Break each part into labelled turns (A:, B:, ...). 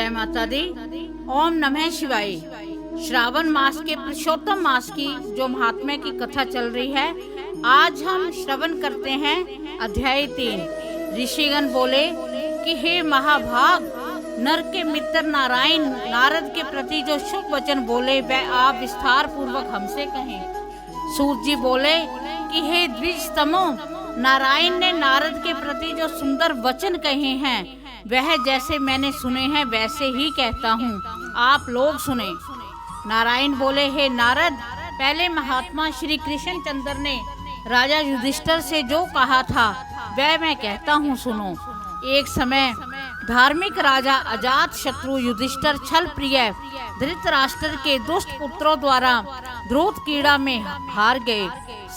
A: जय माता दी। ओम नमः शिवाय। श्रावण मास के पुरुषोत्तम मास की जो महात्म्य की कथा चल रही है, आज हम श्रवण करते हैं अध्याय 3। ऋषिगण बोले कि हे महाभाग, नर के मित्र नारायण नारद के प्रति जो शुभ वचन बोले वह आप विस्तार पूर्वक हमसे कहें। सूत जी बोले कि हे द्विजतमो, नारायण ने नारद के प्रति जो सुंदर वचन कहे हैं वह जैसे मैंने सुने हैं वैसे ही कहता हूँ, आप लोग सुने। नारायण बोले, हे नारद, पहले महात्मा श्री कृष्ण चंद्र ने राजा युधिष्ठिर से जो कहा था वह मैं कहता हूँ, सुनो। एक समय धार्मिक राजा अजात शत्रु युधिष्ठिर छल प्रिय धृतराष्ट्र के दुष्ट पुत्रों द्वारा द्रोत कीड़ा में हार गए।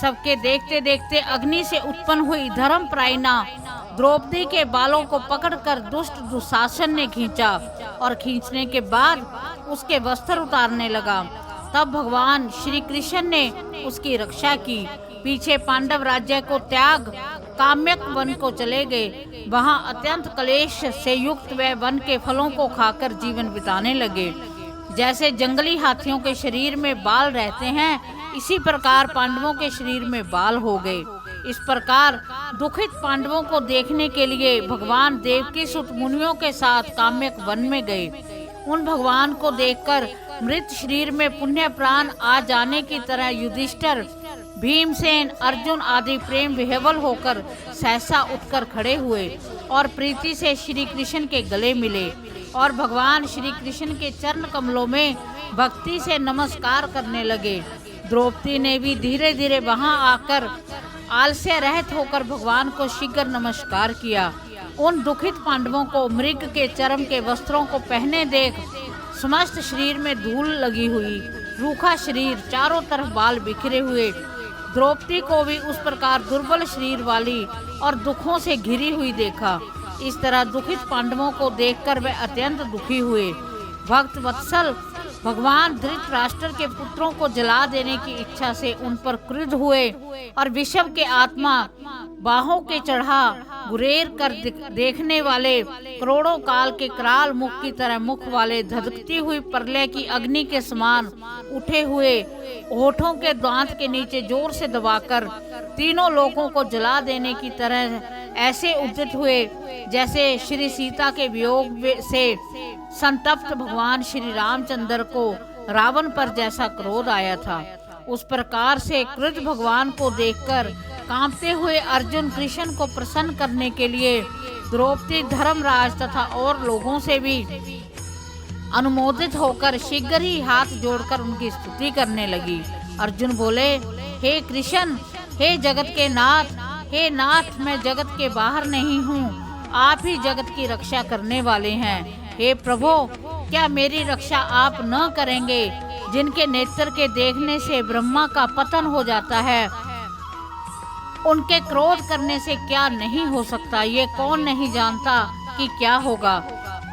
A: सबके देखते देखते अग्नि से उत्पन्न हुई धर्मपरायणा द्रौपदी के बालों को पकड़कर दुष्ट दुशासन ने खींचा और खींचने के बाद उसके वस्त्र उतारने लगा। तब भगवान श्री कृष्ण ने उसकी रक्षा की। पीछे पांडव राज्य को त्याग काम्यक वन को चले गए। वहां अत्यंत क्लेश से युक्त वे वन के फलों को खाकर जीवन बिताने लगे। जैसे जंगली हाथियों के शरीर में बाल रहते हैं, इसी प्रकार पांडवों के शरीर में बाल हो गए। इस प्रकार दुखित पांडवों को देखने के लिए भगवान देवकी सुत मुनियों के साथ काम्यक वन में गए। उन भगवान को देखकर मृत शरीर में पुण्य प्राण आ जाने की तरह युधिष्ठिर, भीमसेन, अर्जुन आदि प्रेम विह्वल होकर सहसा उठकर खड़े हुए और प्रीति से श्री कृष्ण के गले मिले और भगवान श्री कृष्ण के चरण कमलों में भक्ति से नमस्कार करने लगे। द्रौपदी ने भी धीरे धीरे वहां आकर आलस्य रहित होकर भगवान को शीघ्र नमस्कार किया। उन दुखित पांडवों को मृग के चर्म के वस्त्रों को पहने देख समस्त शरीर में धूल लगी हुई, रूखा शरीर, चारों तरफ बाल बिखरे हुए द्रौपदी को भी उस प्रकार दुर्बल शरीर वाली और दुखों से घिरी हुई देखा। इस तरह दुखित पांडवों को देखकर वे अत्यंत दुखी हुए। भक्त वत्सल भगवान धृतराष्ट्र के पुत्रों को जला देने की इच्छा से उन पर क्रुद्ध हुए और विषव के आत्मा बाहों के चढ़ा गुरेर कर देखने वाले करोड़ों काल के कराल मुख की तरह मुख वाले धधकती हुई प्रलय की अग्नि के समान उठे हुए होठों के दांत के नीचे जोर से दबाकर तीनों लोगों को जला देने की तरह ऐसे उद्यत हुए जैसे श्री सीता के वियोग से संतप्त भगवान श्री रामचंद्र को रावण पर जैसा क्रोध आया था। उस प्रकार से क्रुद्ध भगवान को देखकर कांपते हुए अर्जुन कृष्ण को प्रसन्न करने के लिए द्रौपदी, धर्मराज तथा और लोगों से भी अनुमोदित होकर शीघ्र ही हाथ जोड़कर उनकी स्तुति करने लगी। अर्जुन बोले, हे कृष्ण, हे जगत के नाथ, हे नाथ, मैं जगत के बाहर नहीं हूँ, आप ही जगत की रक्षा करने वाले हैं। हे प्रभु, क्या मेरी रक्षा आप न करेंगे? जिनके नेत्र के देखने से ब्रह्मा का पतन हो जाता है, उनके क्रोध करने से क्या नहीं हो सकता, ये कौन नहीं जानता कि क्या होगा।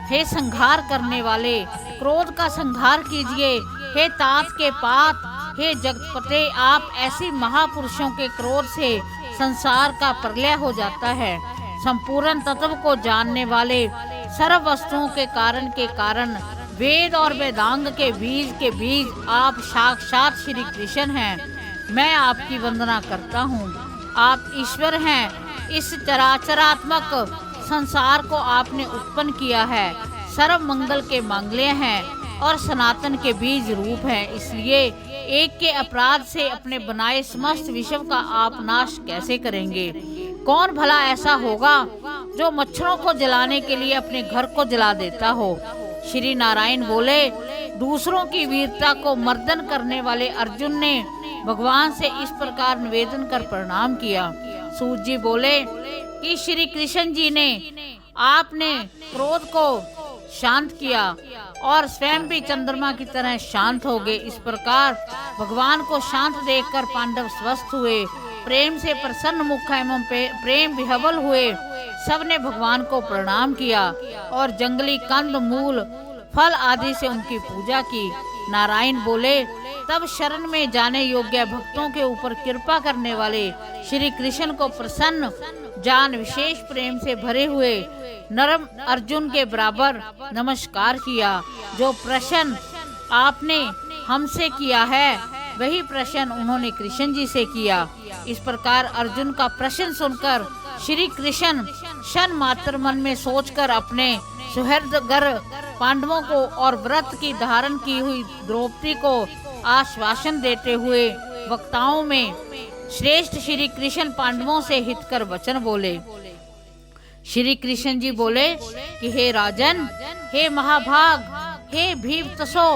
A: हे संहार करने वाले, क्रोध का संहार कीजिए। हे तात के पात, हे जगतपते, आप ऐसी महापुरुषों के क्रोध से संसार का प्रलय हो जाता है। संपूर्ण तत्व को जानने वाले, सर्व वस्तुओं के कारण वेद और वेदांग के बीज आप साक्षात श्री कृष्ण हैं। मैं आपकी वंदना करता हूँ। आप ईश्वर हैं। इस चराचरात्मक संसार को आपने उत्पन्न किया है। सर्व मंगल के मांगल्य हैं और सनातन के बीज रूप हैं। इसलिए एक के अपराध से अपने बनाए समस्त विश्व का आप नाश कैसे करेंगे? कौन भला ऐसा होगा जो मच्छरों को जलाने के लिए अपने घर को जला देता हो? श्री नारायण बोले, दूसरों की वीरता को मर्दन करने वाले अर्जुन ने भगवान से इस प्रकार निवेदन कर प्रणाम किया। सूत जी बोले कि श्री कृष्ण जी ने आपने क्रोध को शांत किया और स्वयं भी चंद्रमा की तरह शांत हो गए। इस प्रकार भगवान को शांत देखकर पांडव स्वस्थ हुए, प्रेम से प्रसन्न मुख एवं प्रेम विह्वल हुए। सबने भगवान को प्रणाम किया और जंगली कंद मूल फल आदि से उनकी पूजा की। नारायण बोले, तब शरण में जाने योग्य भक्तों के ऊपर कृपा करने वाले श्री कृष्ण को प्रसन्न जान विशेष प्रेम से भरे हुए नरम अर्जुन के बराबर नमस्कार किया। जो प्रश्न आपने हमसे किया है वही प्रश्न उन्होंने कृष्ण जी से किया। इस प्रकार अर्जुन का प्रश्न सुनकर श्री कृष्ण क्षण मात्र मन में सोचकर अपने सुहृदगर पांडवों को और व्रत की धारण की हुई द्रौपदी को आश्वासन देते हुए वक्ताओं में श्रेष्ठ श्री कृष्ण पांडवों से हितकर वचन बोले। श्री कृष्ण जी बोले कि हे राजन, हे महाभाग, हे भीमतसो,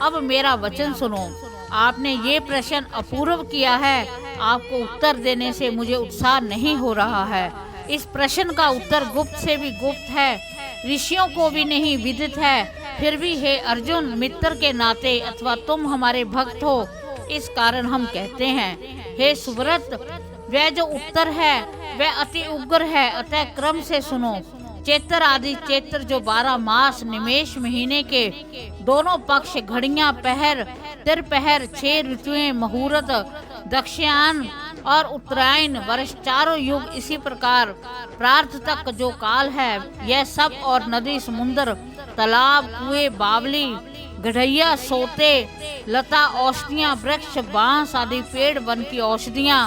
A: अब मेरा वचन सुनो। आपने ये प्रश्न अपूर्व किया है, आपको उत्तर देने से मुझे उत्साह नहीं हो रहा है। इस प्रश्न का उत्तर गुप्त से भी गुप्त है, ऋषियों को भी नहीं विदित है। फिर भी हे अर्जुन, मित्र के नाते अथवा तुम हमारे भक्त हो, इस कारण हम कहते हैं। हे सुव्रत, वह जो उत्तर है वह अति उग्र है, अतः क्रम से सुनो। चैत्र आदि चैत्र जो 12 मास निमेष महीने के दोनों पक्ष, घड़ियां, पहर, तिरपहर, 6 ऋतुएं, मुहूर्त, दक्षिणायन और उत्तरायण, वर्ष, चारों युग, इसी प्रकार प्रार्थ तक जो काल है, यह सब और नदी, समुद्र, तालाब, कुएं, बावली, गढ़ैया, सोते, लता, औषधियाँ, वृक्ष, बांस आदि पेड़, वन की औषधियाँ,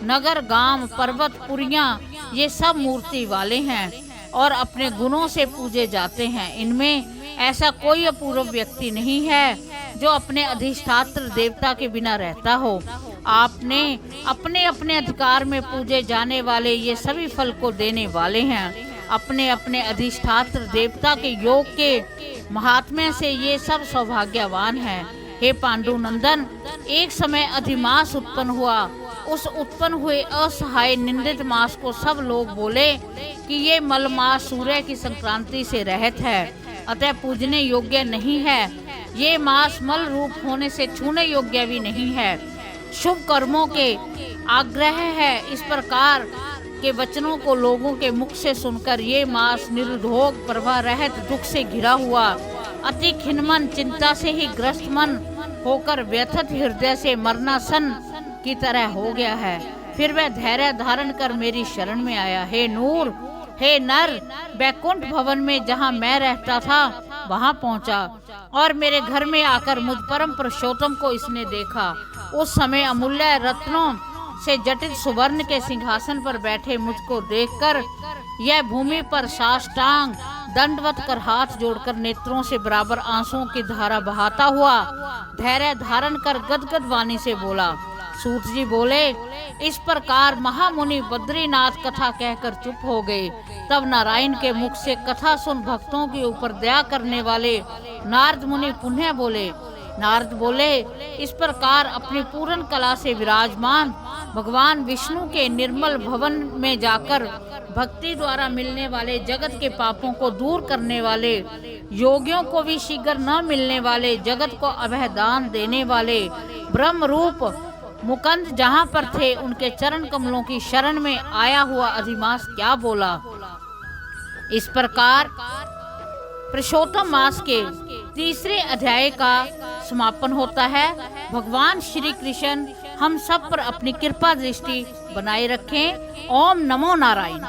A: नगर, गांव, पर्वत, पुरियाँ, ये सब मूर्ति वाले हैं और अपने गुणों से पूजे जाते हैं। इनमें ऐसा कोई अपूर्व व्यक्ति नहीं है जो अपने अधिष्ठात्र देवता के बिना रहता हो। आपने अपने अपने अधिकार में पूजे जाने वाले ये सभी फल को देने वाले हैं। अपने अपने अधिष्ठात्र देवता के योग के महात्म्य से ये सब सौभाग्यवान हैं। हे पांडुनंदन, एक समय अधिमास उत्पन्न हुआ। उस उत्पन्न हुए असहाय निंदित मास को सब लोग बोले कि ये मल मास सूर्य की संक्रांति से रहित है, अतः पूजने योग्य नहीं है। ये मास मल रूप होने से छूने योग्य भी नहीं है, शुभ कर्मों के आग्रह है। इस प्रकार के वचनों को लोगों के मुख से सुनकर ये मास निरुद्योग, प्रभा रहित, दुख से घिरा हुआ, अति खिन्नमन, चिंता से ही ग्रस्त मन होकर व्यथित हृदय से मरणासन की तरह हो गया है। फिर वह धैर्य धारण कर मेरी शरण में आया। हे नूर, हे नर, बैकुंठ भवन में जहाँ मैं रहता था वहाँ पहुँचा और मेरे घर में आकर मुझ परम पुरुषोत्तम को इसने देखा। उस समय अमूल्य रत्नों से जटित सुवर्ण के सिंहासन पर बैठे मुझको देखकर यह भूमि पर साष्टांग दंडवत कर हाथ जोड़कर नेत्रों से बराबर आंसुओं की धारा बहाता हुआ धैर्य धारण कर गदगद वाणी से बोला। सूत जी बोले, इस प्रकार महामुनि बद्रीनाथ कथा कहकर चुप हो गए। तब नारायण के मुख से कथा सुन भक्तों के ऊपर दया करने वाले नारद मुनि पुनः बोले। नारद बोले, इस प्रकार अपनी पूर्ण कला से विराजमान भगवान विष्णु के निर्मल भवन में जाकर भक्ति द्वारा मिलने वाले जगत के पापों को दूर करने वाले, योगियों को भी शीघ्र न मिलने वाले, जगत को अभय दान देने वाले ब्रह्म रूप मुकुंद जहाँ पर थे उनके चरण कमलों की शरण में आया हुआ अधिमास क्या बोला। इस प्रकार पुरुषोत्तम मास के तीसरे अध्याय का समापन होता है। भगवान श्री कृष्ण हम सब पर अपनी कृपा दृष्टि बनाए रखें। ओम नमो नारायण।